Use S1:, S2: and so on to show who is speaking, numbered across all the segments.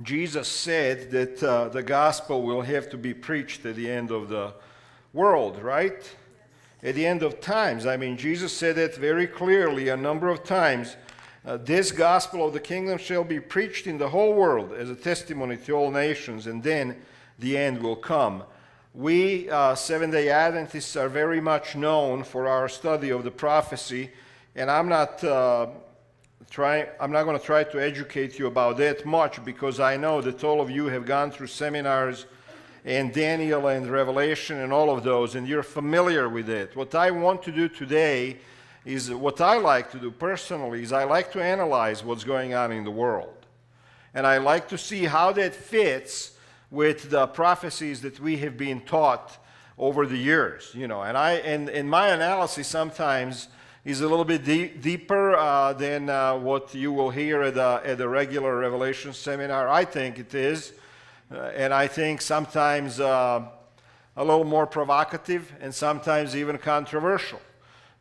S1: Jesus said that the gospel will have to be preached at the end of the world, right? At the end of times. I mean, Jesus said it very clearly a number of times. This gospel of the kingdom shall be preached in the whole world as a testimony to all nations, and then the end will come. We Seventh-day Adventists are very much known for our study of the prophecy, and I'm not going to try to educate you about that much, because I know that all of you have gone through seminars and Daniel and Revelation and all of those, and you're familiar with it. What I want to do today is what I like to do personally is I like to analyze what's going on in the world. And I like to see how that fits with the prophecies that we have been taught over the years. And my analysis sometimes is a little bit deeper than what you will hear at a regular Revelation seminar. I think it is. And I think sometimes a little more provocative and sometimes even controversial.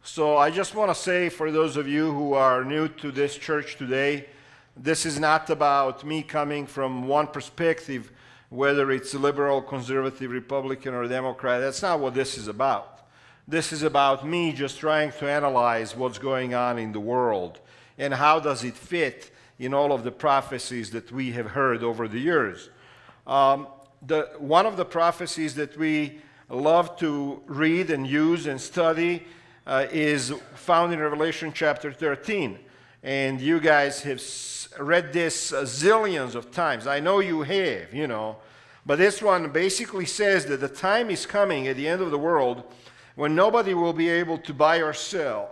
S1: So I just want to say, for those of you who are new to this church today, this is not about me coming from one perspective, whether it's liberal, conservative, Republican, or Democrat. That's not what this is about. This is about me just trying to analyze what's going on in the world and how does it fit in all of the prophecies that we have heard over the years. One of the prophecies that we love to read and use and study is found in Revelation chapter 13. And you guys have read this zillions of times. I know you have, But this one basically says that the time is coming at the end of the world when nobody will be able to buy or sell.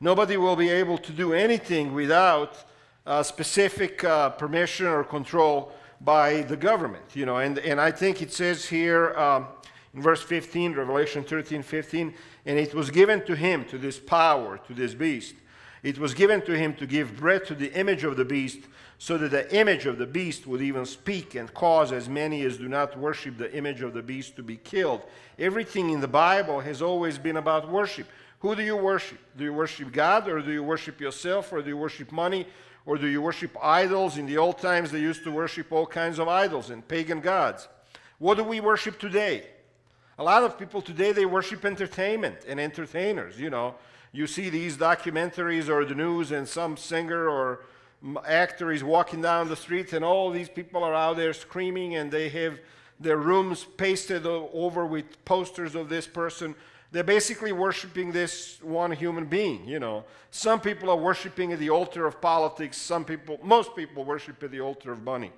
S1: Nobody will be able to do anything without specific permission or control by the government, and I think it says here in verse 15, Revelation 13:15, and it was given to him, to this power, to this beast. It was given to him to give breath to the image of the beast, so that the image of the beast would even speak and cause as many as do not worship the image of the beast to be killed. Everything in the Bible has always been about worship. Who do you worship? Do you worship God, or do you worship yourself, or do you worship money? Or do you worship idols? In the old times, they used to worship all kinds of idols and pagan gods. What do we worship today? A lot of people today, they worship entertainment and entertainers. You see these documentaries or the news, and some singer or actor is walking down the street, and all these people are out there screaming, and they have their rooms pasted over with posters of this person. They're basically worshiping this one human being, Some people are worshiping at the altar of politics. Most people worship at the altar of money,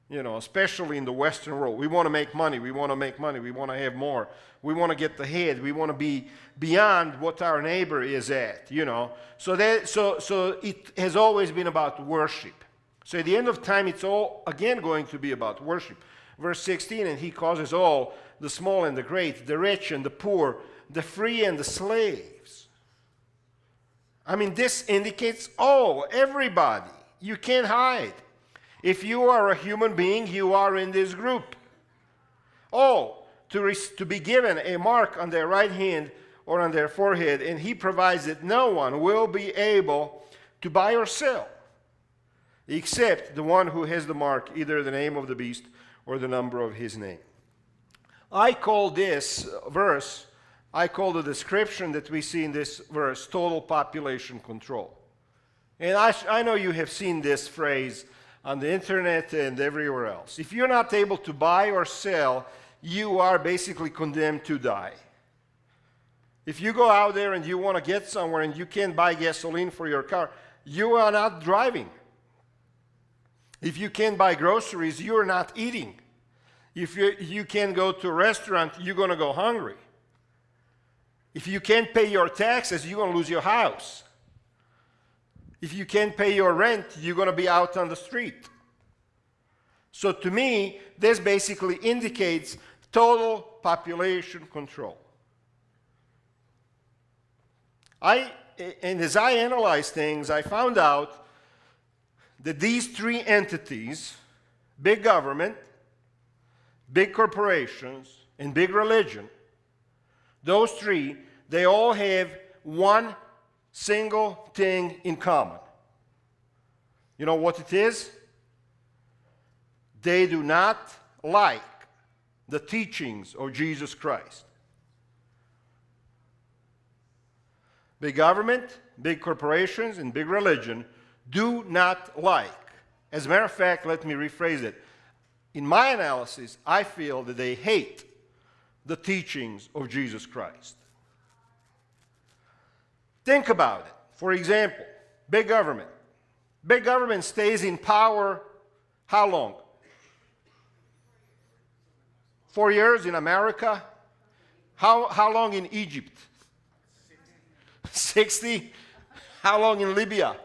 S1: especially in the Western world. We want to make money. We want to make money. We want to have more. We want to get the head. We want to be beyond what our neighbor is at, So it has always been about worship. So at the end of time, it's all again going to be about worship. Verse 16, and he causes all, the small and the great, the rich and the poor, the free and the slaves. I mean, this indicates everybody. You can't hide. If you are a human being, you are in this group. All to be given a mark on their right hand or on their forehead, and he provides that no one will be able to buy or sell, except the one who has the mark, either the name of the beast or the number of his name. I call this verse, the description that we see in this verse, total population control. And I know you have seen this phrase on the internet and everywhere else. If you're not able to buy or sell, you are basically condemned to die. If you go out there and you want to get somewhere and you can't buy gasoline for your car, you are not driving. If you can't buy groceries, you are not eating. If you can't go to a restaurant, you're going to go hungry. If you can't pay your taxes, you're going to lose your house. If you can't pay your rent, you're going to be out on the street. So to me, this basically indicates total population control. And as I analyzed things, I found out that these three entities, big government, big corporations, and big religion, those three, they all have one single thing in common. You know what it is? they do not like the teachings of Jesus Christ. Big government, big corporations, and big religion do not like. As a matter of fact, let me rephrase it. In my analysis, I feel that they hate the teachings of Jesus Christ. Think about it. For example, big government. Big government stays in power how long? 4 years in America? How long in Egypt? 60? How long in Libya?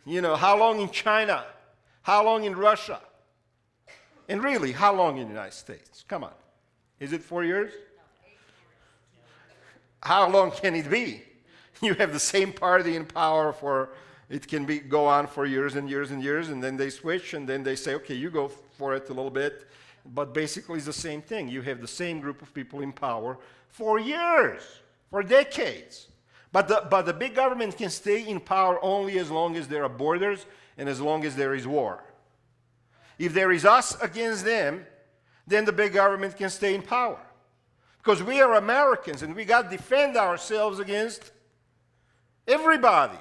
S1: How long in China? How long in Russia? And really, how long in the United States? Come on. Is it 4 years? How long can it be? You have the same party in power it can go on for years and years and years, and then they switch, and then they say, okay, you go for it a little bit. But basically it's the same thing. You have the same group of people in power for years, for decades. But the big government can stay in power only as long as there are borders and as long as there is war. If there is us against them, then the big government can stay in power. Because we are Americans and we got to defend ourselves against everybody.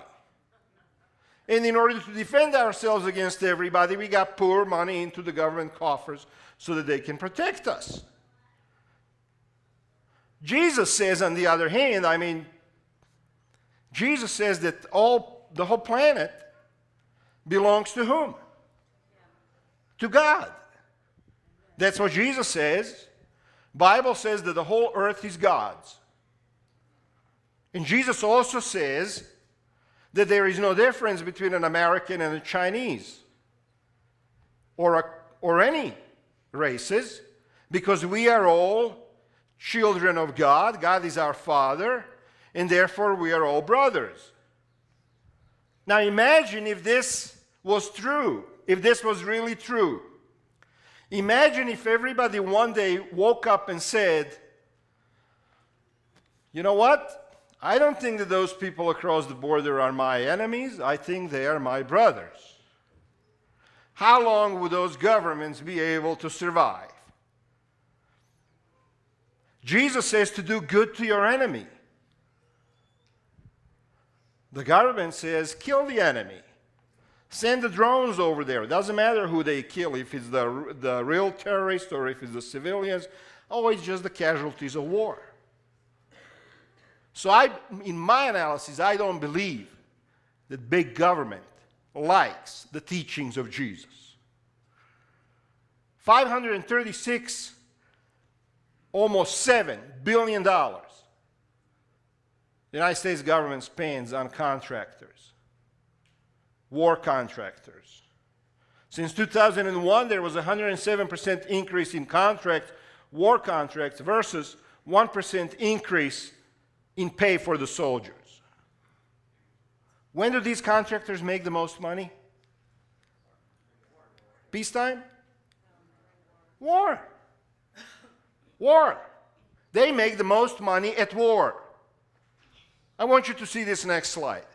S1: And in order to defend ourselves against everybody, we got to pour money into the government coffers so that they can protect us. Jesus says, on the other hand, Jesus says that the whole planet belongs to whom? To God. That's what Jesus says. Bible says that the whole earth is God's. And Jesus also says that there is no difference between an American and a Chinese or any races, because we are all children of God. God is our Father, and therefore we are all brothers. Now imagine if this was true, if this was really true. Imagine if everybody one day woke up and said, you know what? I don't think that those people across the border are my enemies. I think they are my brothers. How long would those governments be able to survive? Jesus says to do good to your enemy. The government says kill the enemy. Send the drones over there. It doesn't matter who they kill, if it's the real terrorists or if it's the civilians. Oh, it's just the casualties of war. So in my analysis, I don't believe that big government likes the teachings of Jesus. 536, almost $7 billion the United States government spends on contractors, war contractors. Since 2001, there was a 107% increase in war contracts versus 1% increase in pay for the soldiers. When do these contractors make the most money? Peacetime? War. War. They make the most money at war. I want you to see this next slide.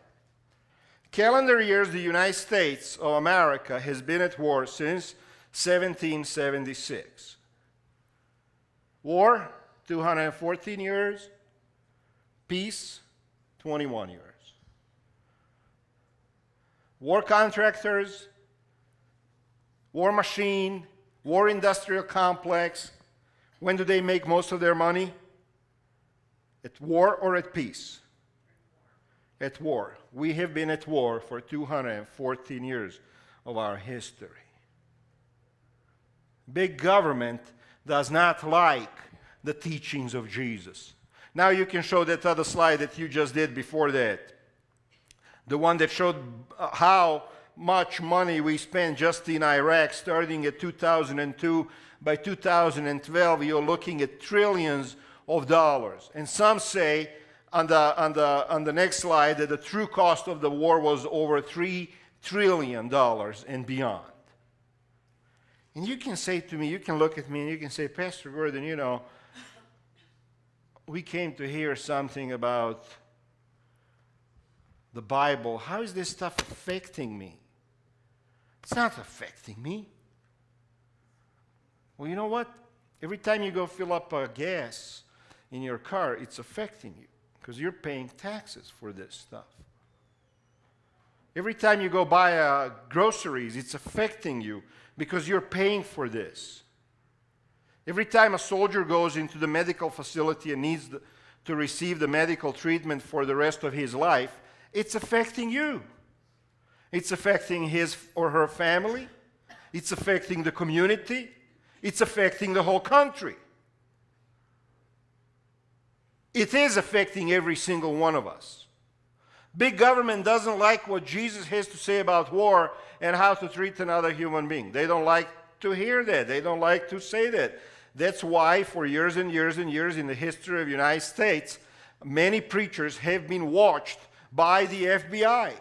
S1: Calendar years, the United States of America has been at war since 1776. War, 214 years. Peace, 21 years. War contractors, war machine, war industrial complex. When do they make most of their money? At war or at peace? At war. We have been at war for 214 years of our history. Big government does not like the teachings of Jesus. Now you can show that other slide that you just did before that. The one that showed how much money we spent just in Iraq starting at 2002. By 2012, you're looking at trillions of dollars. And some say on the next slide that the true cost of the war was over $3 trillion and beyond. And you can say to me, you can look at me and you can say, Pastor Gordon, we came to hear something about the Bible. How is this stuff affecting me? It's not affecting me. Well, you know what? Every time you go fill up gas in your car, it's affecting you because you're paying taxes for this stuff. Every time you go buy groceries, it's affecting you because you're paying for this. Every time a soldier goes into the medical facility and needs to receive the medical treatment for the rest of his life, it's affecting you. It's affecting his or her family. It's affecting the community. It's affecting the whole country. It is affecting every single one of us. Big government doesn't like what Jesus has to say about war and how to treat another human being. They don't like to hear that. They don't like to say that. That's why for years and years and years in the history of the United States, many preachers have been watched by the FBI.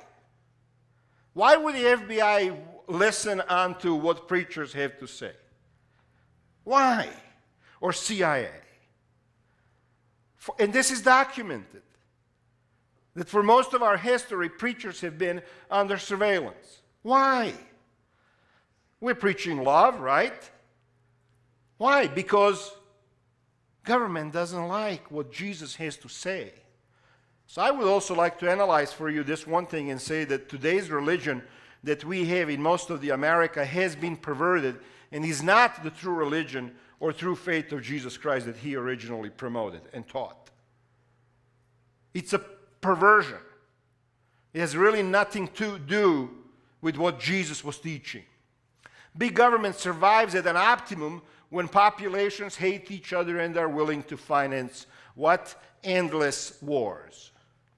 S1: Why would the FBI listen unto what preachers have to say? Why? Or CIA? And this is documented. That for most of our history, preachers have been under surveillance. Why? We're preaching love, right? Why? Because government doesn't like what Jesus has to say. So I would also like to analyze for you this one thing and say that today's religion that we have in most of the America has been perverted and is not the true religion or true faith of Jesus Christ that he originally promoted and taught. It's a perversion. It has really nothing to do with what Jesus was teaching. Big government survives at an optimum when populations hate each other and are willing to finance what? Endless wars.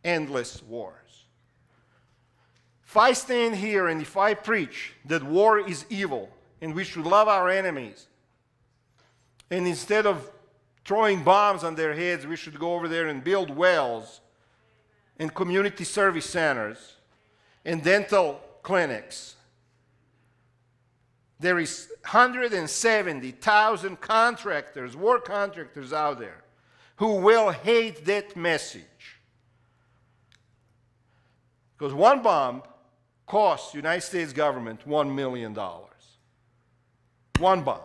S1: Endless wars. If I stand here and if I preach that war is evil and we should love our enemies, and instead of throwing bombs on their heads, we should go over there and build wells and community service centers and dental clinics. There is 170,000 contractors, war contractors out there who will hate that message. Because one bomb costs the United States government $1 million. One bomb.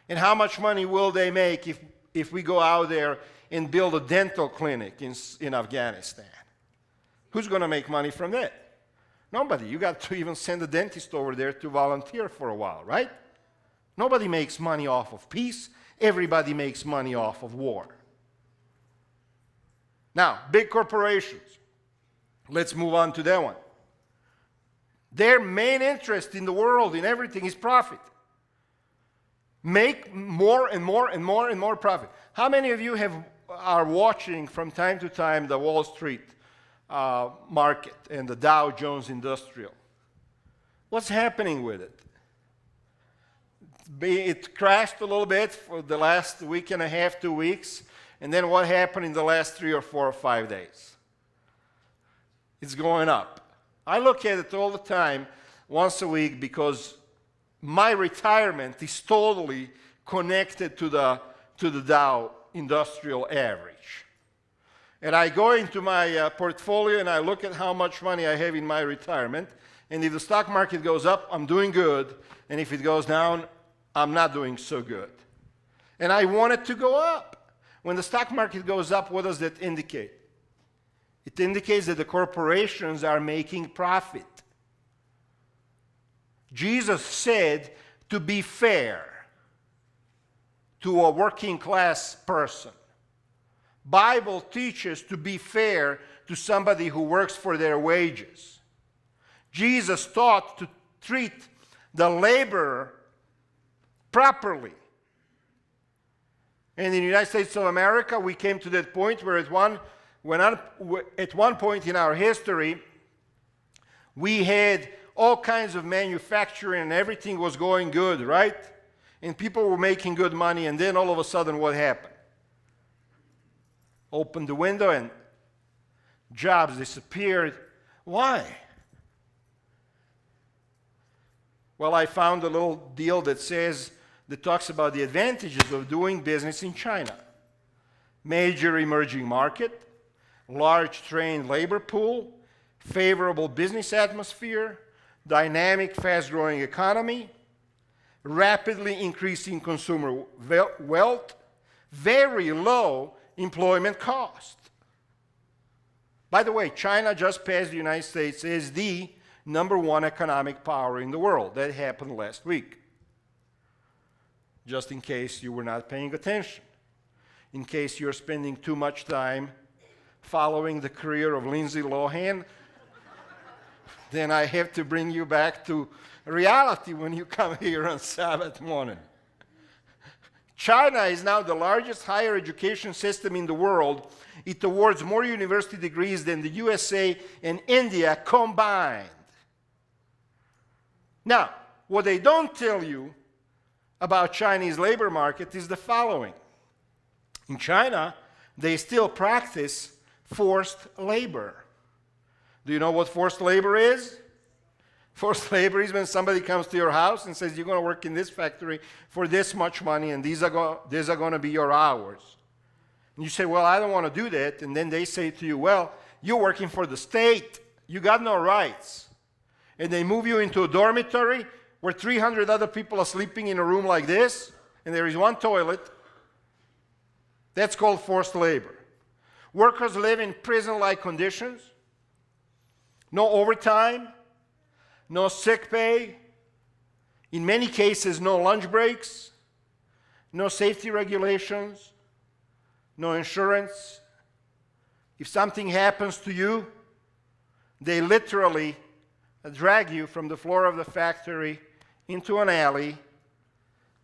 S1: And how much money will they make if we go out there and build a dental clinic in Afghanistan? Who's going to make money from that? Nobody. You got to even send a dentist over there to volunteer for a while, right? Nobody makes money off of peace. Everybody makes money off of war. Now, big corporations. Let's move on to that one. Their main interest in the world, in everything, is profit. Make more and more and more and more profit. How many of you are watching from time to time the Wall Street market and the Dow Jones Industrial? What's happening with it? It crashed a little bit for the last week and a half, 2 weeks, and then what happened in the last 3 or 4 or 5 days? It's going up. I look at it all the time, once a week, because my retirement is totally connected to the Dow Industrial Average. And I go into my portfolio and I look at how much money I have in my retirement, and if the stock market goes up, I'm doing good, and if it goes down, I'm not doing so good. And I want it to go up. When the stock market goes up, what does that indicate? It indicates that the corporations are making profit. Jesus said to be fair to a working class person. Bible teaches to be fair to somebody who works for their wages. Jesus taught to treat the laborer properly. And in the United States of America, we came to that point where at one point in our history, we had all kinds of manufacturing and everything was going good, right? And people were making good money, and then all of a sudden what happened? Opened the window and jobs disappeared. Why? Well, I found a little deal that talks about the advantages of doing business in China. Major emerging market, large trained labor pool, favorable business atmosphere, dynamic, fast-growing economy, rapidly increasing consumer wealth, very low employment cost. By the way, China just passed the United States as the #1 economic power in the world. That happened last week. Just in case you were not paying attention. In case you're spending too much time following the career of Lindsay Lohan, then I have to bring you back to reality when you come here on Sabbath morning. China is now the largest higher education system in the world. It awards more university degrees than the USA and India combined. Now, what they don't tell you about Chinese labor market is the following. In China, they still practice forced labor. Do you know what forced labor is? Forced labor is when somebody comes to your house and says, you're going to work in this factory for this much money, and these are going to be your hours. And you say, well, I don't want to do that. And then they say to you, well, you're working for the state. You got no rights. And they move you into a dormitory where 300 other people are sleeping in a room like this, and there is one toilet. That's called forced labor. Workers live in prison-like conditions. No overtime, no sick pay, in many cases no lunch breaks, no safety regulations, no insurance. If something happens to you, they literally drag you from the floor of the factory into an alley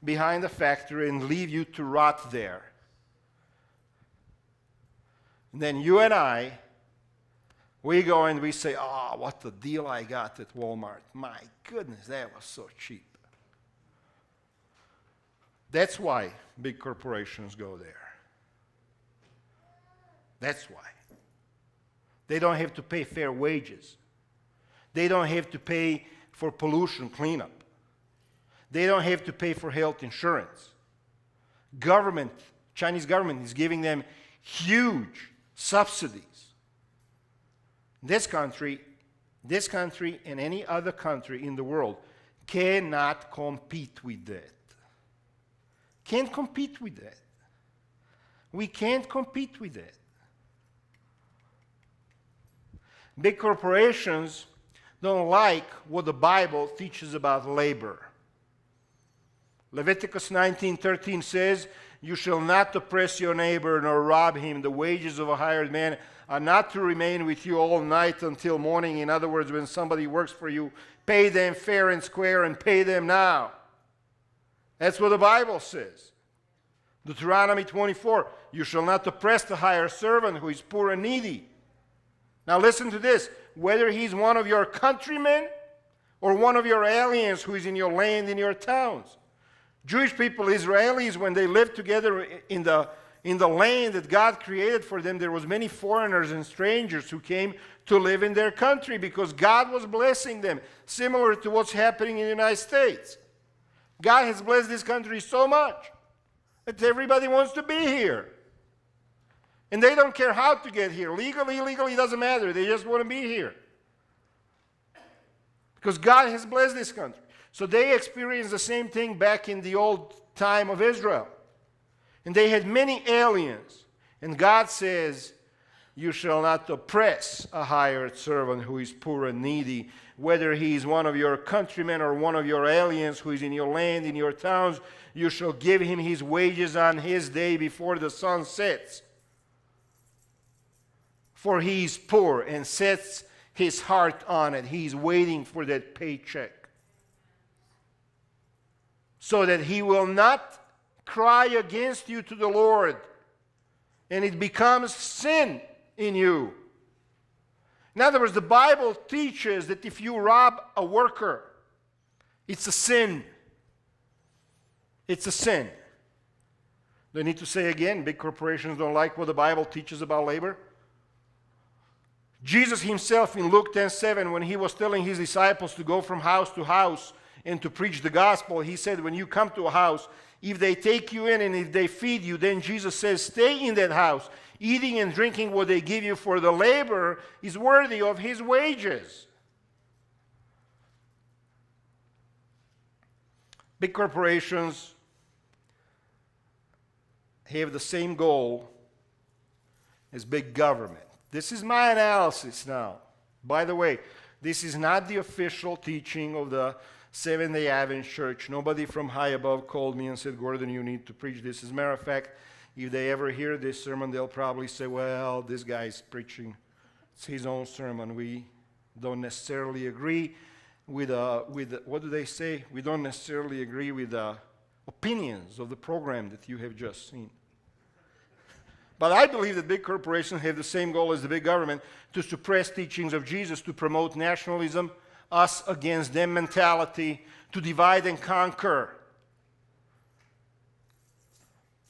S1: behind the factory and leave you to rot there. And then you and I, we go and we say, oh, what a deal I got at Walmart. My goodness, that was so cheap. That's why big corporations go there. That's why. They don't have to pay fair wages. They don't have to pay for pollution cleanup. They don't have to pay for health insurance. Chinese government is giving them huge subsidies. This country and any other country in the world cannot compete with that. Can't compete with that. We can't compete with that. Big corporations don't like what the Bible teaches about labor. Leviticus 19:13 says, you shall not oppress your neighbor nor rob him. The wages of a hired man are not to remain with you all night until morning. In other words, when somebody works for you, pay them fair and square and pay them now. That's what the Bible says. Deuteronomy 24, you shall not oppress the hired servant who is poor and needy. Now listen to this. Whether he's one of your countrymen or one of your aliens who is in your land, in your towns. Jewish people, Israelis, when they lived together in the land that God created for them, there was many foreigners and strangers who came to live in their country because God was blessing them, similar to what's happening in the United States. God has blessed this country so much that everybody wants to be here. And they don't care how to get here. Legally, illegally, it doesn't matter. They just want to be here. Because God has blessed this country. So they experienced the same thing back in the old time of Israel. And they had many aliens. And God says, you shall not oppress a hired servant who is poor and needy, whether he is one of your countrymen or one of your aliens who is in your land, in your towns. You shall give him his wages on his day before the sun sets. For he is poor and sets his heart on it. He is waiting for that paycheck. So that he will not cry against you to the Lord, and it becomes sin in you. In other words, the Bible teaches that if you rob a worker, it's a sin. It's a sin. Do I need to say again, big corporations don't like what the Bible teaches about labor? Jesus himself in Luke 10:7, when he was telling his disciples to go from house to house and to preach the gospel, he said, when you come to a house, if they take you in and if they feed you, then Jesus says, stay in that house, eating and drinking what they give you, for the laborer is worthy of his wages. Big corporations have the same goal as big government. This is my analysis now. By the way, this is not the official teaching of the Seventh-day Adventist Church. Nobody from high above called me and said, Gordon, you need to preach this. As a matter of fact, if they ever hear this sermon, they'll probably say, well, this guy's preaching. It's his own sermon. We don't necessarily agree with what do they say? We don't necessarily agree with the opinions of the program that you have just seen. But I believe that big corporations have the same goal as the big government, to suppress teachings of Jesus, to promote nationalism, us against them mentality, to divide and conquer.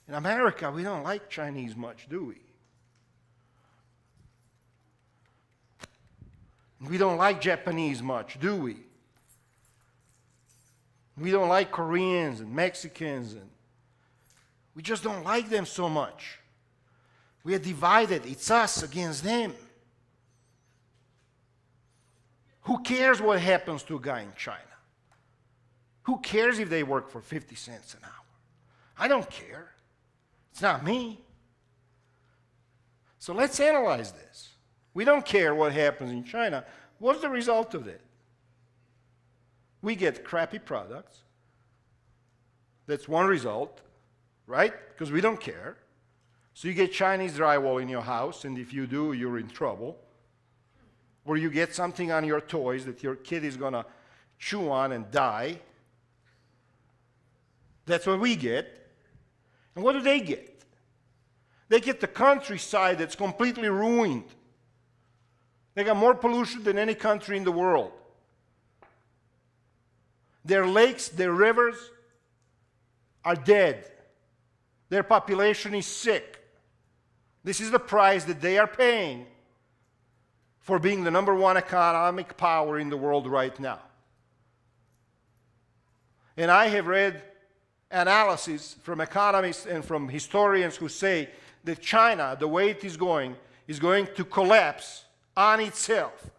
S1: In America, we don't like Chinese much, do we? We don't like Japanese much, do we? We don't like Koreans and Mexicans, and we just don't like them so much. We are divided. It's us against them. Who cares what happens to a guy in China? Who cares if they work for 50 cents an hour? I don't care. It's not me. So let's analyze this. We don't care what happens in China. What's the result of it? We get crappy products. That's one result, right? Because we don't care. So you get Chinese drywall in your house, and if you do, you're in trouble. Or you get something on your toys that your kid is going to chew on and die. That's what we get. And what do they get? They get the countryside that's completely ruined. They got more pollution than any country in the world. Their lakes, their rivers are dead. Their population is sick. This is the price that they are paying for being the number one economic power in the world right now. And I have read analysis from economists and from historians who say that China, the way it is going to collapse on itself,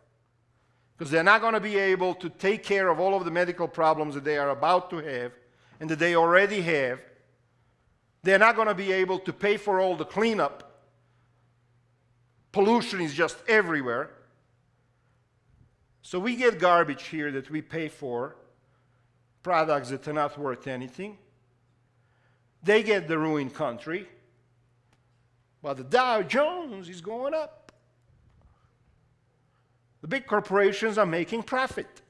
S1: because they're not going to be able to take care of all of the medical problems that they are about to have and that they already have. They're not going to be able to pay for all the cleanup. Pollution is just everywhere. So we get garbage here that we pay for, products that are not worth anything. They get the ruined country, but the Dow Jones is going up. The big corporations are making profit.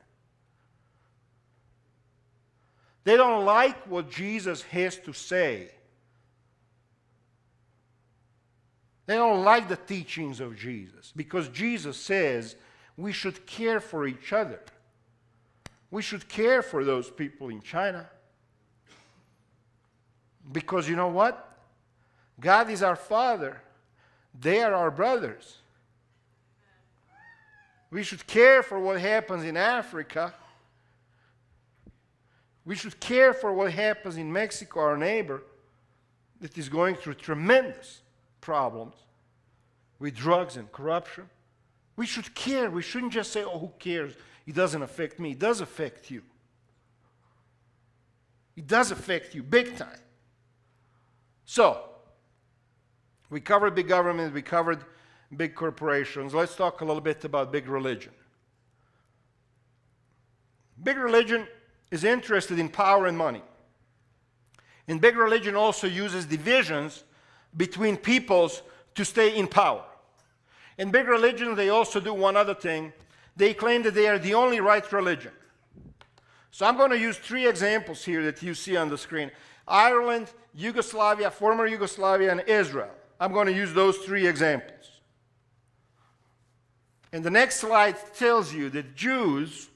S1: They don't like what Jesus has to say. They don't like the teachings of Jesus, because Jesus says we should care for each other. We should care for those people in China. Because you know what? God is our Father. They are our brothers. We should care for what happens in Africa. We should care for what happens in Mexico, our neighbor, that is going through tremendous problems with drugs and corruption. We should care. We shouldn't just say, oh, who cares? It doesn't affect me. It does affect you. It does affect you big time. So, we covered big government, we covered big corporations. Let's talk a little bit about big religion. Big religion is interested in power and money. And big religion also uses divisions between peoples to stay in power. In big religion, they also do one other thing. They claim that they are the only right religion. So I'm going to use 3 examples here that you see on the screen. Ireland, Yugoslavia, former Yugoslavia, and Israel. I'm going to use those 3 examples. And the next slide tells you that Jews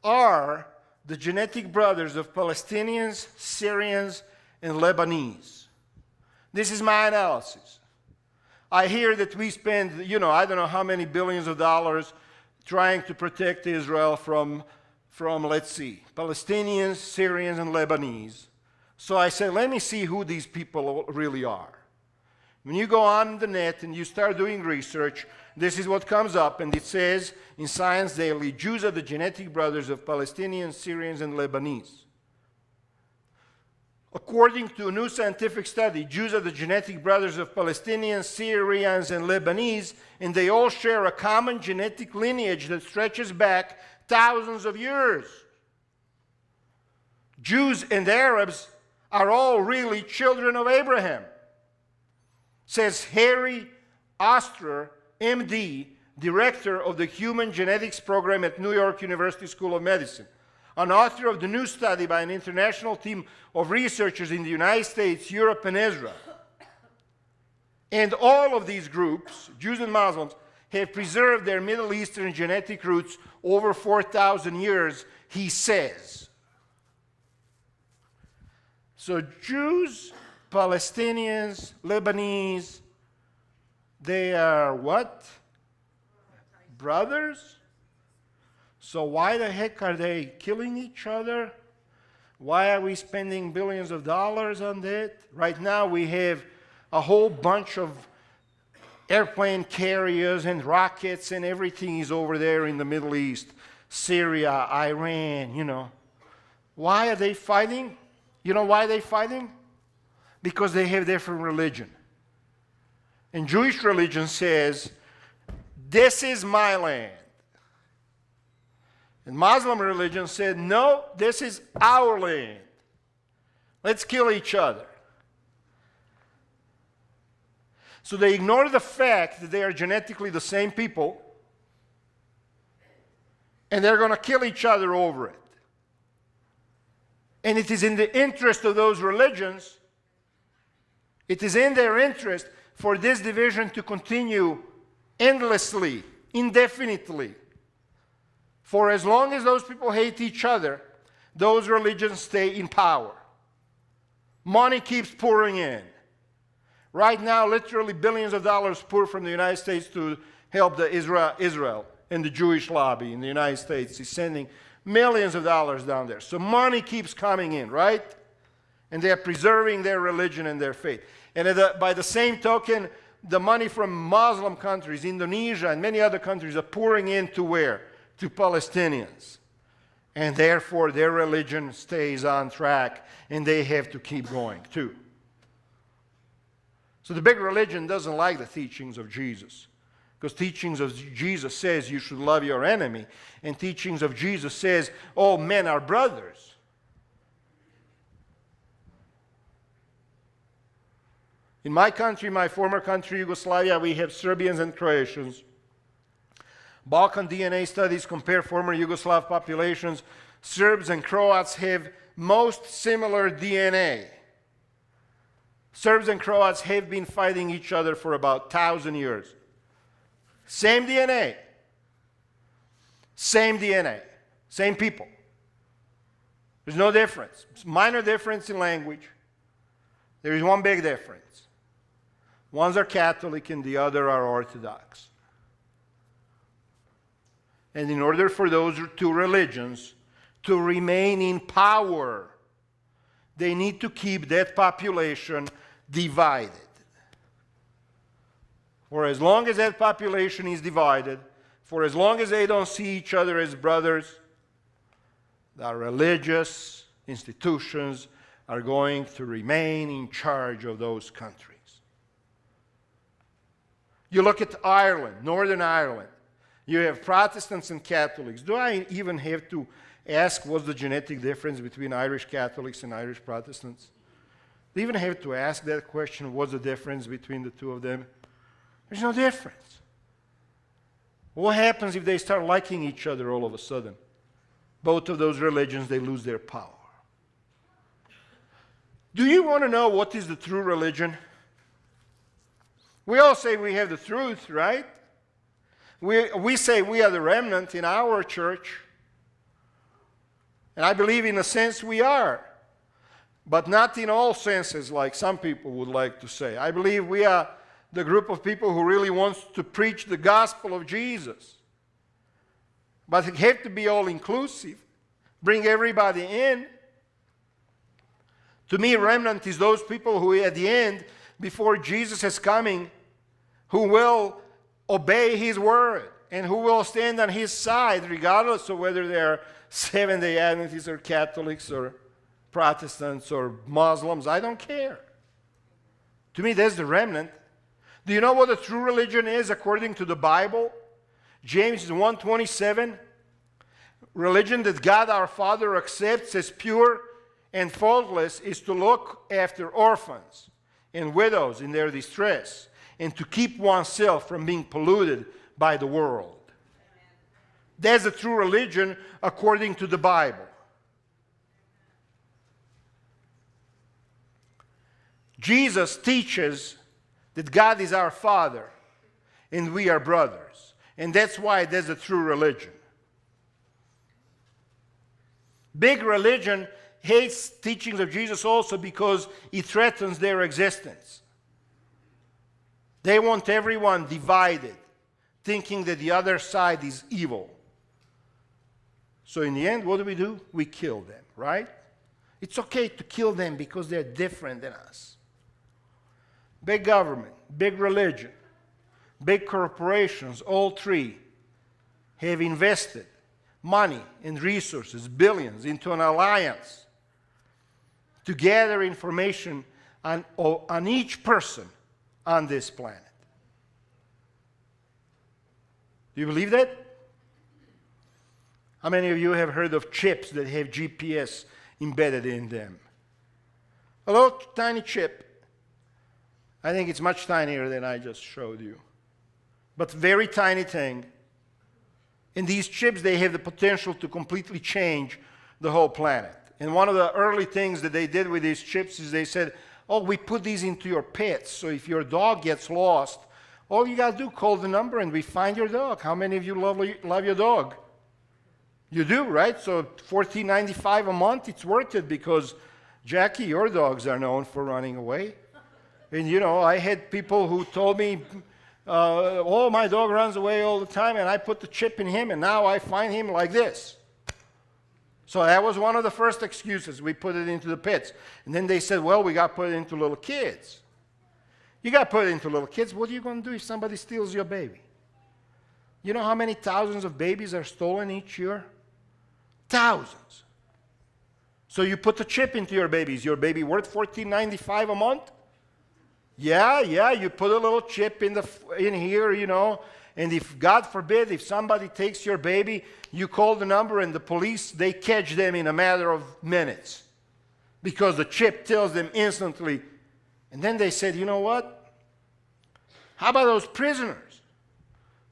S1: are the genetic brothers of Palestinians, Syrians, and Lebanese. This is my analysis. I hear that we spend, I don't know how many billions of dollars trying to protect Israel from let's see, Palestinians, Syrians, and Lebanese. So I said, let me see who these people really are. When you go on the net and you start doing research, this is what comes up, and it says in Science Daily, Jews are the genetic brothers of Palestinians, Syrians, and Lebanese. According to a new scientific study, Jews are the genetic brothers of Palestinians, Syrians, and Lebanese, and they all share a common genetic lineage that stretches back thousands of years. Jews and Arabs are all really children of Abraham, says Harry Oster, MD, director of the Human Genetics Program at New York University School of Medicine, an author of the new study by an international team of researchers in the United States, Europe, and Israel. And all of these groups, Jews and Muslims, have preserved their Middle Eastern genetic roots over 4,000 years, he says. So Jews, Palestinians, Lebanese, they are what? Brothers? So why the heck are they killing each other? Why are we spending billions of dollars on that? Right now we have a whole bunch of airplane carriers and rockets and everything is over there in the Middle East. Syria, Iran, you know. Why are they fighting? You know why they're fighting? Because they have different religion. And Jewish religion says, this is my land. And Muslim religion said, no, this is our land. Let's kill each other. So they ignore the fact that they are genetically the same people, and they're going to kill each other over it. And it is in the interest of those religions, it is in their interest for this division to continue endlessly, indefinitely. For as long as those people hate each other, those religions stay in power. Money keeps pouring in. Right now, literally billions of dollars pour from the United States to help the Israel and the Jewish lobby in the United States is sending millions of dollars down there. So money keeps coming in, right? And they are preserving their religion and their faith. And by the same token, the money from Muslim countries, Indonesia and many other countries are pouring into where? To Palestinians. And therefore their religion stays on track and they have to keep going too. So the big religion doesn't like the teachings of Jesus. Because teachings of Jesus says you should love your enemy. And teachings of Jesus says all men are brothers. In my country, my former country, Yugoslavia, we have Serbians and Croatians. Balkan DNA studies compare former Yugoslav populations. Serbs and Croats have most similar DNA. Serbs and Croats have been fighting each other for about 1,000 years. Same DNA. Same DNA. Same people. There's no difference. Minor difference in language. There is one big difference. Ones are Catholic and the other are Orthodox. And in order for those two religions to remain in power, they need to keep that population divided. For as long as that population is divided, for as long as they don't see each other as brothers, the religious institutions are going to remain in charge of those countries. You look at Ireland, Northern Ireland. You have Protestants and Catholics. Do I even have to ask what's the genetic difference between Irish Catholics and Irish Protestants? Do you even have to ask that question, what's the difference between the two of them? There's no difference. What happens if they start liking each other all of a sudden? Both of those religions, they lose their power. Do you want to know what is the true religion? We all say we have the truth, right? We say we are the remnant in our church. And I believe in a sense we are. But not in all senses like some people would like to say. I believe we are the group of people who really wants to preach the gospel of Jesus. But it have to be all-inclusive. Bring everybody in. To me, remnant is those people who at the end, before Jesus is coming, who will obey his word and who will stand on his side regardless of whether they're Seventh-day Adventists or Catholics or Protestants or Muslims. I don't care. To me, that's the remnant. Do you know what a true religion is according to the Bible? James 1:27. Religion that God our Father accepts as pure and faultless is to look after orphans and widows in their distress, and to keep oneself from being polluted by the world. That's a true religion according to the Bible. Jesus teaches that God is our Father and we are brothers. And that's why there's a true religion. Big religion hates teachings of Jesus also because it threatens their existence. They want everyone divided, thinking that the other side is evil. So in the end, what do? We kill them, right? It's okay to kill them because they're different than us. Big government, big religion, big corporations, all three have invested money and resources, billions, into an alliance to gather information on each person on this planet. Do you believe that? How many of you have heard of chips that have GPS embedded in them? A little tiny chip. I think it's much tinier than I just showed you. But very tiny thing. And these chips, they have the potential to completely change the whole planet. And one of the early things that they did with these chips is they said, oh, we put these into your pets. So if your dog gets lost, all you got to do, call the number and we find your dog. How many of you love your dog? You do, right? So $14.95 a month, it's worth it because, Jackie, your dogs are known for running away. And, you know, I had people who told me, oh, my dog runs away all the time, and I put the chip in him, and now I find him like this. So that was one of the first excuses. We put it into the pets. And then they said, well, we got to put it into little kids. You got to put it into little kids. What are you going to do if somebody steals your baby? You know how many thousands of babies are stolen each year? Thousands. So you put the chip into your baby. Is your baby worth $14.95 a month? Yeah, you put a little chip in here, you know, and if, God forbid, if somebody takes your baby, you call the number and the police, they catch them in a matter of minutes because the chip tells them instantly. And then they said, you know what? How about those prisoners?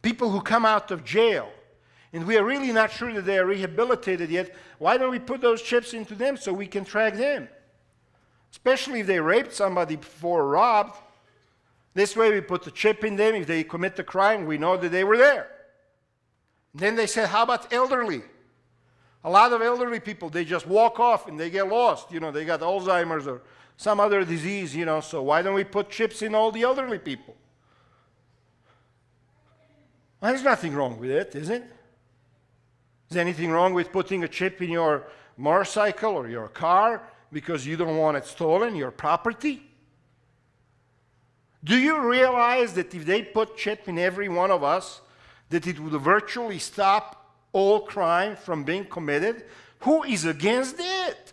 S1: People who come out of jail, and we are really not sure that they are rehabilitated yet. Why don't we put those chips into them so we can track them? Especially if they raped somebody before robbed. This way we put the chip in them. If they commit the crime, we know that they were there. And then they said, how about elderly? A lot of elderly people, they just walk off and they get lost. You know, they got Alzheimer's or some other disease, you know. So why don't we put chips in all the elderly people? Well, there's nothing wrong with it, is it? Is there anything wrong with putting a chip in your motorcycle or your car because you don't want it stolen, your property? Do you realize that if they put chip in every one of us, that it would virtually stop all crime from being committed? Who is against it?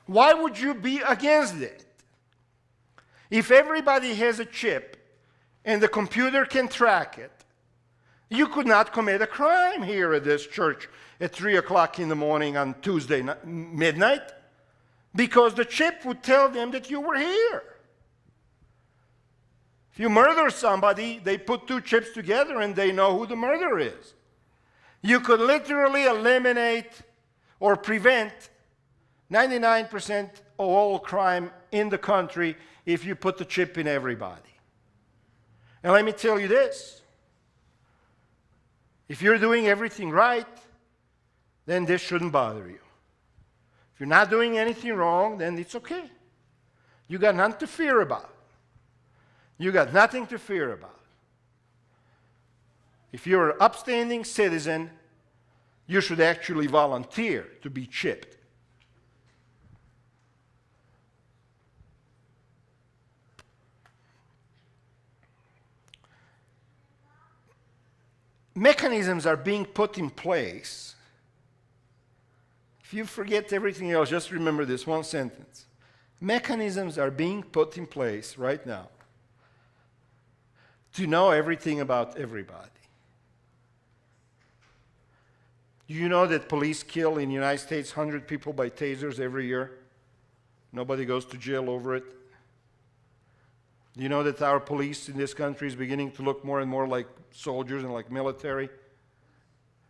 S1: Why would you be against it? If everybody has a chip and the computer can track it, you could not commit a crime here at this church at 3 o'clock in the morning on Tuesday midnight, because the chip would tell them that you were here. If you murder somebody, they put two chips together and they know who the murderer is. You could literally eliminate or prevent 99% of all crime in the country if you put the chip in everybody. And let me tell you this. If you're doing everything right, then this shouldn't bother you. If you're not doing anything wrong, then it's okay. You got nothing to fear about. You got nothing to fear about. If you're an upstanding citizen, you should actually volunteer to be chipped. Mechanisms are being put in place. If you forget everything else, just remember this one sentence. Mechanisms are being put in place right now to know everything about everybody. Do you know that police kill in the United States 100 people by tasers every year? Nobody goes to jail over it. Do you know that our police in this country is beginning to look more and more like soldiers and like military?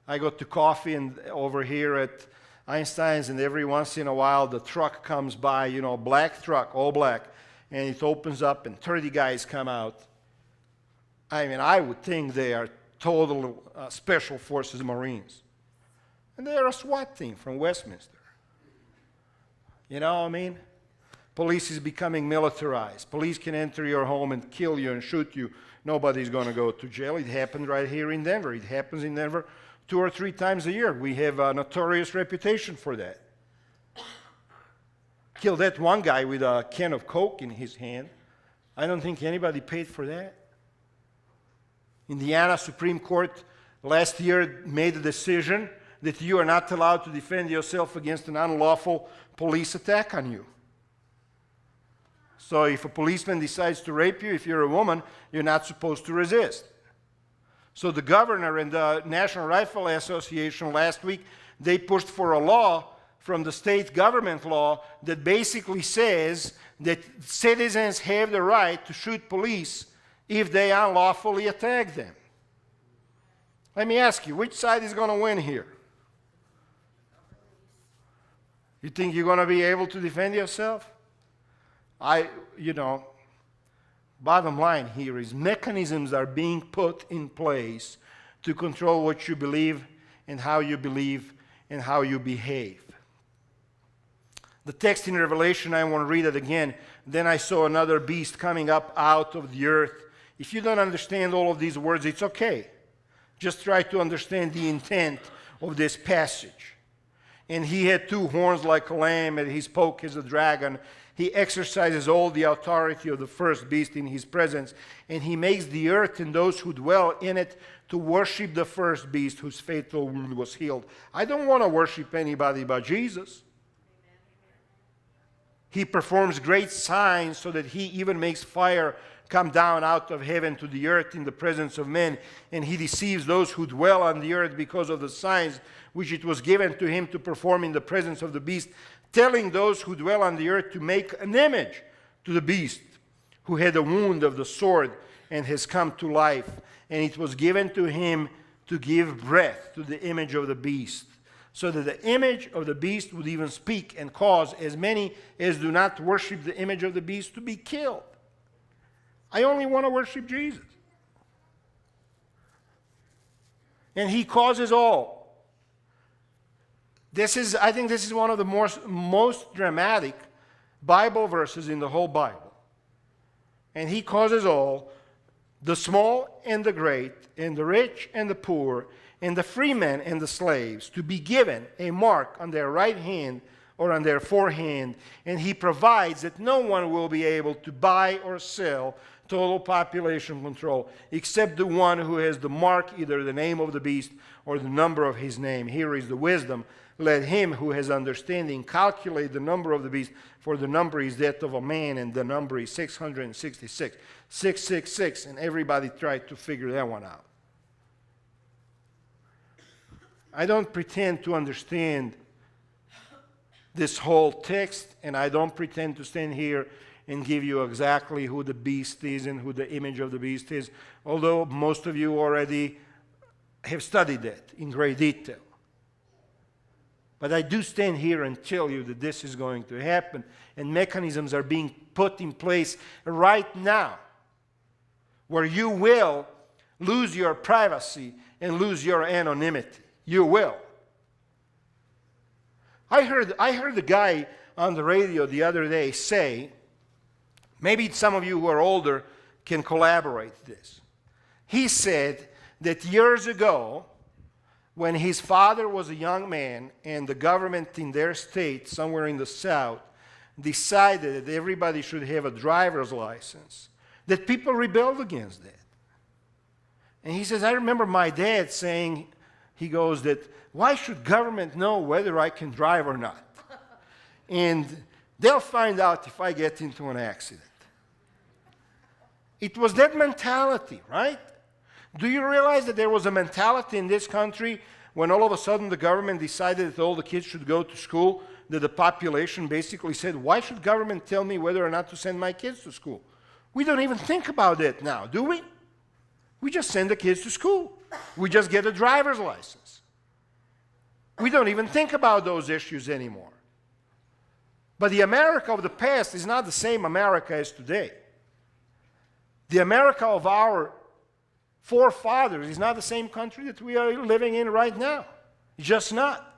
S1: I go to coffee and over here at Einstein's, and every once in a while the truck comes by, black truck, all black, and it opens up and 30 guys come out. I mean, I would think they are total special forces Marines. And they're a SWAT team from Westminster. You know what I mean? Police is becoming militarized. Police can enter your home and kill you and shoot you. Nobody's going to go to jail. It happened right here in Denver. It happens in Denver 2 or 3 times a year. We have a notorious reputation for that. Killed that one guy with a can of Coke in his hand. I don't think anybody paid for that. Indiana Supreme Court last year made a decision that you are not allowed to defend yourself against an unlawful police attack on you. So if a policeman decides to rape you, if you're a woman, you're not supposed to resist. So the governor and the National Rifle Association last week, they pushed for a law from the state government law that basically says that citizens have the right to shoot police if they unlawfully attack them. Let me ask you, which side is going to win here? You think you're going to be able to defend yourself? Bottom line here is mechanisms are being put in place to control what you believe and how you behave. The text in Revelation, I want to read it again. Then I saw another beast coming up out of the earth. If you don't understand all of these words, it's okay. Just try to understand the intent of this passage. And he had 2 horns like a lamb, and his spoke as a dragon. He exercises all the authority of the first beast in his presence, and he makes the earth and those who dwell in it to worship the first beast whose fatal wound was healed. I don't want to worship anybody but Jesus. He performs great signs so that he even makes fire come down out of heaven to the earth in the presence of men, and he deceives those who dwell on the earth because of the signs which it was given to him to perform in the presence of the beast, telling those who dwell on the earth to make an image to the beast who had a wound of the sword and has come to life. And it was given to him to give breath to the image of the beast, so that the image of the beast would even speak and cause as many as do not worship the image of the beast to be killed. I only want to worship Jesus. And he causes all. I think this is one of the most dramatic Bible verses in the whole Bible. And he causes all, the small and the great, and the rich and the poor, and the free men and the slaves, to be given a mark on their right hand or on their forehead. And he provides that no one will be able to buy or sell, total population control, except the one who has the mark, either the name of the beast or the number of his name. Here is the wisdom. Let him who has understanding calculate the number of the beast, for the number is that of a man, and the number is 666. 666, and everybody tried to figure that one out. I don't pretend to understand this whole text, and I don't pretend to stand here and give you exactly who the beast is and who the image of the beast is, although most of you already have studied that in great detail. But I do stand here and tell you that this is going to happen, and mechanisms are being put in place right now where you will lose your privacy and lose your anonymity. You will. I heard a guy on the radio the other day say, maybe some of you who are older can collaborate this. He said that years ago, when his father was a young man and the government in their state, somewhere in the South, decided that everybody should have a driver's license, that people rebelled against that. And he says, I remember my dad saying He goes that, why should government know whether I can drive or not? And they'll find out if I get into an accident. It was that mentality, right? Do you realize that there was a mentality in this country when all of a sudden the government decided that all the kids should go to school, that the population basically said, why should government tell me whether or not to send my kids to school? We don't even think about it now, do we? We just send the kids to school. We just get a driver's license. We don't even think about those issues anymore. But the America of the past is not the same America as today. The America of our forefathers is not the same country that we are living in right now. It's just not.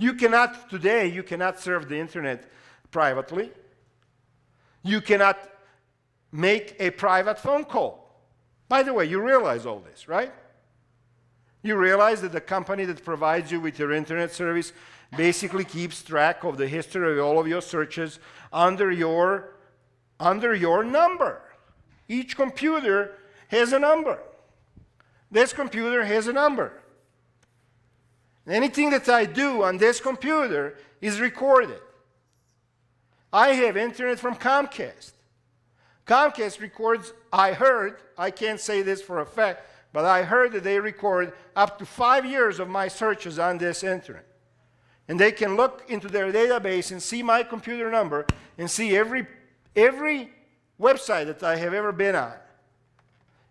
S1: Today, you cannot surf the internet privately. You cannot make a private phone call. By the way, you realize all this, right? You realize that the company that provides you with your internet service basically keeps track of the history of all of your searches under your number. Each computer has a number. This computer has a number. Anything that I do on this computer is recorded. I have internet from Comcast. Comcast records, I can't say this for a fact, but I heard that they record up to 5 years of my searches on this internet. And they can look into their database and see my computer number and see every website that I have ever been on,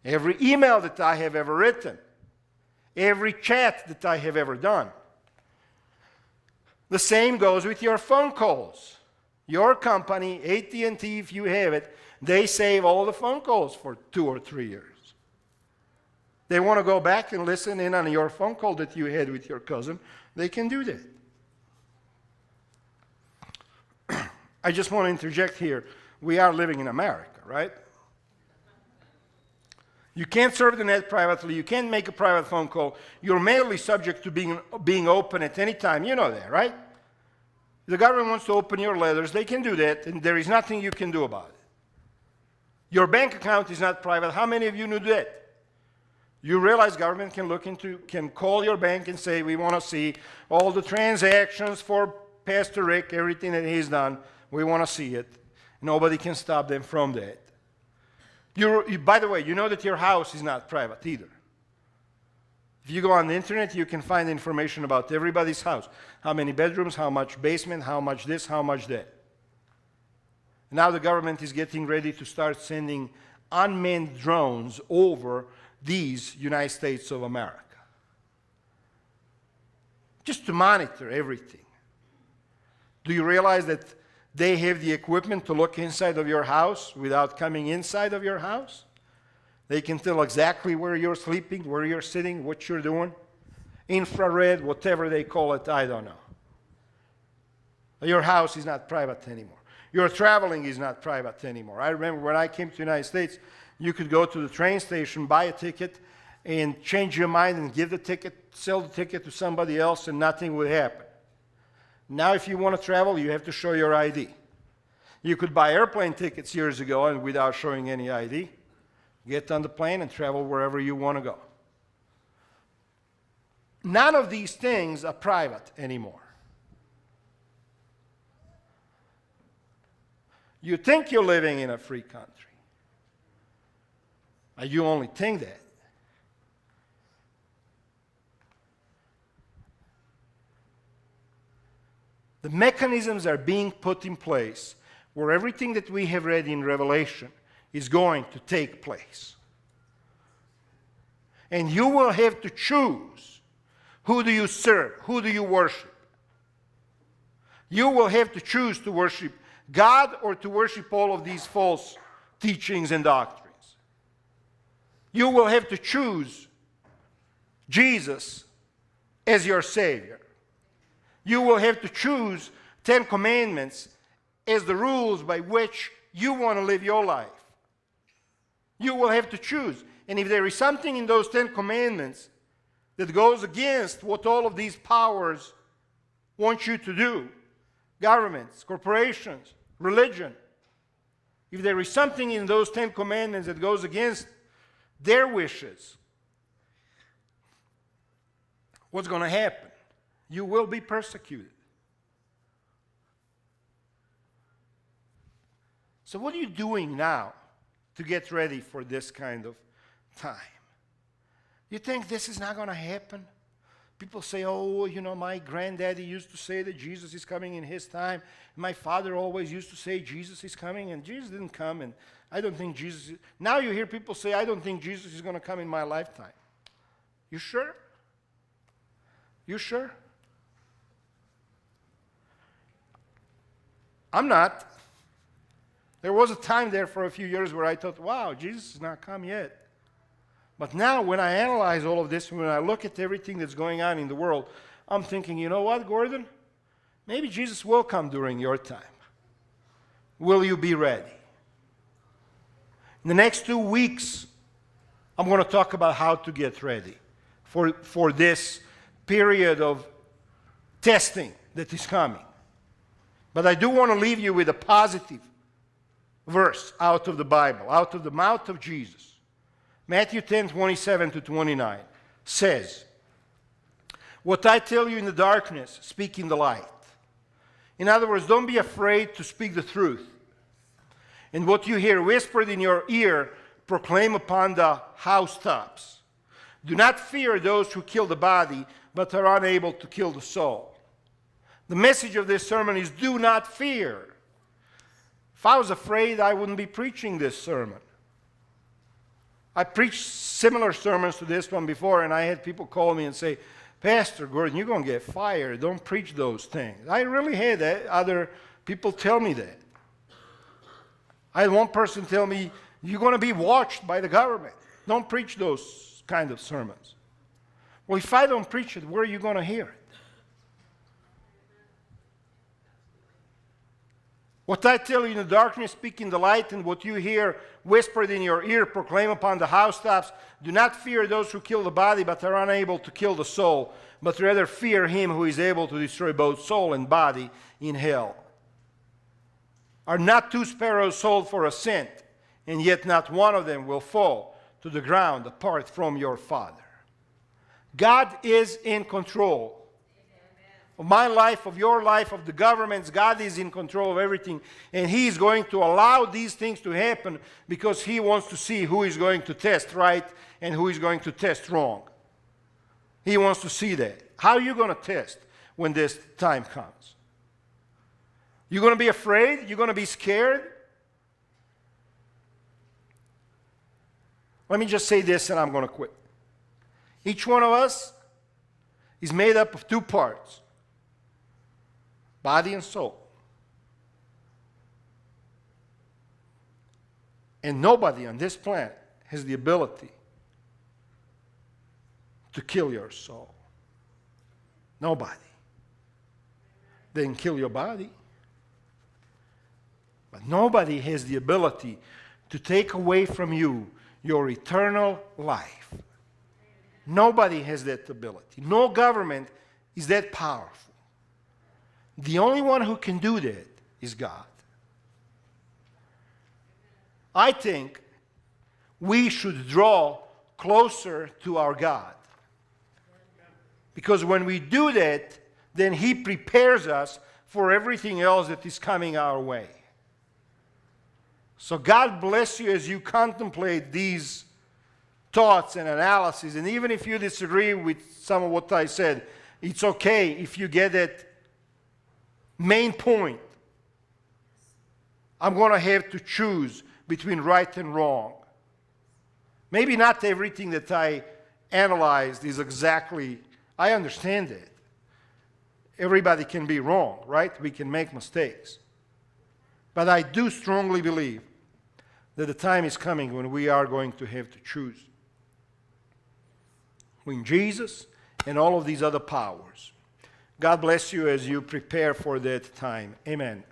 S1: every email that I have ever written, every chat that I have ever done. The same goes with your phone calls. Your company, AT&T, if you have it, they save all the phone calls for 2 or 3 years. They want to go back and listen in on your phone call that you had with your cousin. They can do that. I just want to interject here. We are living in America, right? You can't surf the net privately. You can't make a private phone call. You're mainly subject to being open at any time. You know that, right? The government wants to open your letters. They can do that, and there is nothing you can do about it. Your bank account is not private. How many of you knew that? You realize government can call your bank and say, we want to see all the transactions for Pastor Rick, everything that he's done. We want to see it. Nobody can stop them from that. By the way, you know that your house is not private either. If you go on the internet, you can find information about everybody's house. How many bedrooms, how much basement, how much this, how much that. Now the government is getting ready to start sending unmanned drones over these United States of America, just to monitor everything. Do you realize that they have the equipment to look inside of your house without coming inside of your house? They can tell exactly where you're sleeping, where you're sitting, what you're doing. Infrared, whatever they call it, I don't know. Your house is not private anymore. Your traveling is not private anymore. I remember when I came to the United States, you could go to the train station, buy a ticket, and change your mind and give the ticket, sell the ticket to somebody else, and nothing would happen. Now, if you want to travel, you have to show your ID. You could buy airplane tickets years ago and without showing any ID. Get on the plane and travel wherever you want to go. None of these things are private anymore. You think you're living in a free country. You only think that. The mechanisms are being put in place where everything that we have read in Revelation is going to take place. And you will have to choose, who do you serve? Who do you worship? You will have to choose to worship God or to worship all of these false teachings and doctrines. You will have to choose Jesus as your Savior. You will have to choose 10 Commandments as the rules by which you want to live your life. You will have to choose. And if there is something in those 10 Commandments that goes against what all of these powers want you to do, governments, corporations, religion, if there is something in those 10 Commandments that goes against their wishes, what's going to happen? You will be persecuted. So what are you doing now to get ready for this kind of time? You think this is not going to happen? People say, oh, you know, my granddaddy used to say that Jesus is coming in his time. My father always used to say Jesus is coming, and Jesus didn't come, and I don't think Jesus is. Now you hear people say, I don't think Jesus is going to come in my lifetime. You sure? You sure? I'm not. There was a time there for a few years where I thought, wow, Jesus has not come yet. But now when I analyze all of this, when I look at everything that's going on in the world, I'm thinking, you know what, Gordon? Maybe Jesus will come during your time. Will you be ready? In the next 2 weeks, I'm going to talk about how to get ready for this period of testing that is coming. But I do want to leave you with a positive verse out of the Bible, out of the mouth of Jesus. Matthew 10:27-29 says, what I tell you in the darkness, speak in the light. In other words, don't be afraid to speak the truth. And what you hear whispered in your ear, proclaim upon the housetops. Do not fear those who kill the body, but are unable to kill the soul. The message of this sermon is do not fear. If I was afraid, I wouldn't be preaching this sermon. I preached similar sermons to this one before, and I had people call me and say, Pastor Gordon, you're going to get fired. Don't preach those things. I really had other people tell me that. I had one person tell me, you're going to be watched by the government. Don't preach those kind of sermons. Well, if I don't preach it, where are you going to hear it? What I tell you in the darkness, speak in the light, and what you hear whispered in your ear, proclaim upon the housetops. Do not fear those who kill the body, but are unable to kill the soul, but rather fear him who is able to destroy both soul and body in hell. Are not 2 sparrows sold for a cent, and yet not one of them will fall to the ground apart from your Father? God is in control of my life, of your life, of the government's. God is in control of everything. And He is going to allow these things to happen because He wants to see who is going to test right and who is going to test wrong. He wants to see that. How are you going to test when this time comes? You're going to be afraid? You're going to be scared? Let me just say this and I'm going to quit. Each one of us is made up of 2 parts. Body and soul. And nobody on this planet has the ability to kill your soul. Nobody. They can kill your body. But nobody has the ability to take away from you your eternal life. Nobody has that ability. No government is that powerful. The only one who can do that is God. I think we should draw closer to our God. Because when we do that, then He prepares us for everything else that is coming our way. So God bless you as you contemplate these thoughts and analysis. And even if you disagree with some of what I said, it's okay if you get that main point. I'm going to have to choose between right and wrong. Maybe not everything that I analyzed is exactly, I understand it. Everybody can be wrong, right? We can make mistakes. But I do strongly believe that the time is coming when we are going to have to choose between Jesus and all of these other powers. God bless you as you prepare for that time. Amen.